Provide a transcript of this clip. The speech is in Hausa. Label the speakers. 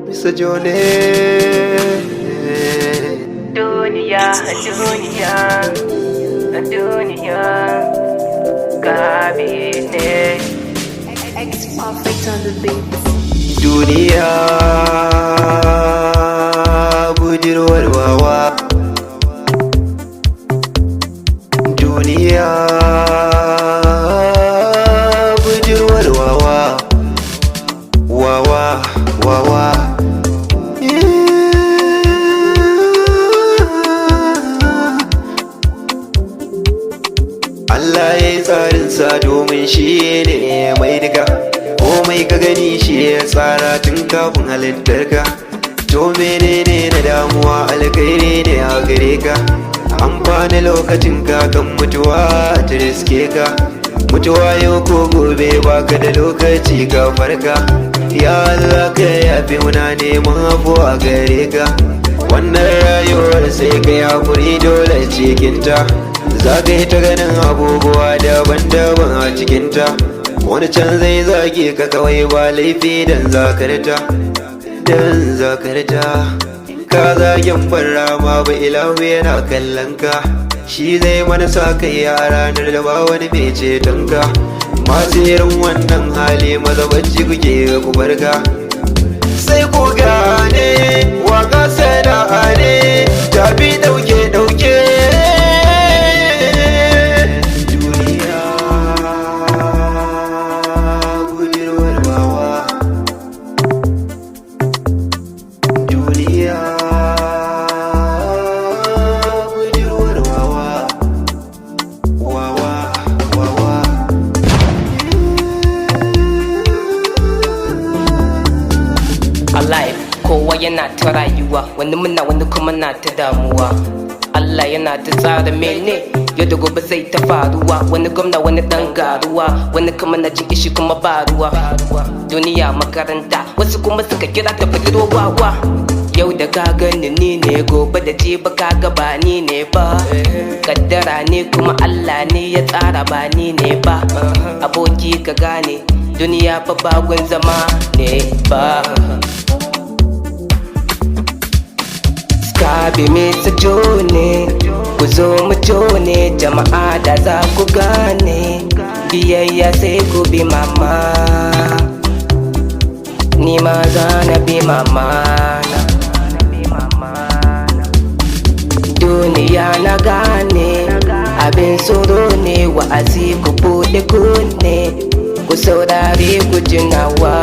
Speaker 1: Mr. Johnny.
Speaker 2: Dunia, dunia, dunia, kabine.
Speaker 3: Perfect on the beat.
Speaker 1: Duniya budurwar wawa. Duniya budurwar wawa. Wawa, wawa. Allah ya yi tsarinsa domin shi ne mai duka. Komai ka gani shi ya tsara tun kafin halittarka. To menene na damuwa alkhairi ne a gare ka. Amfani lokacin ka kan mutuwa ta riske ka. Mutuwa yau ko gobe baka da lokaci ka farka. Ya Allah ka yafi muna neman afuwa gare ka. Wannan rayuwar sai ka hakuri dole cikinta. Za ka yi ta ganin abubuwa daban-daban a cikinta. Wani can zai zage ka kawai ba laifi dan zakarta. Dan zakarta ka zagen barra ma ba ilahu yana kallon ka. Shi zai mana sa kai a ranar da ba wani mai ceton ka. Masu irin wannan hali maza bacci kuke ku barka. Sai ku gane waka sana'a ne tafi dauke-dauke.
Speaker 2: Alive, kowa yana ta rayuwa, wani muna wani kuma na ta damuwa. Allah yana ta tsara mene yau da gobe zai ta faruwa. Wani gwamna wani dan garuwa, wani kuma na jin ishi kuma ba ruwa. Duniya makaranta, wasu kuma suka kira ta fitiro wawa. Yau da ka gani ni ne, gobe da jibi ka ga ba ni ne ba. Kaddara ne kuma Allah ne ya tsara ba ni ne ba. Aboki ka gane duniya fa bagun zama ne ba. Kabi Mr. Johnny, ku zo mu jone jama'a da za ku gane. Biyayya sai ku bi mama, ni ma za na bi mama na. Duniya na gane abin tsoro ne, wa'azi ku buɗe kunne, ku saurare ku jinawa.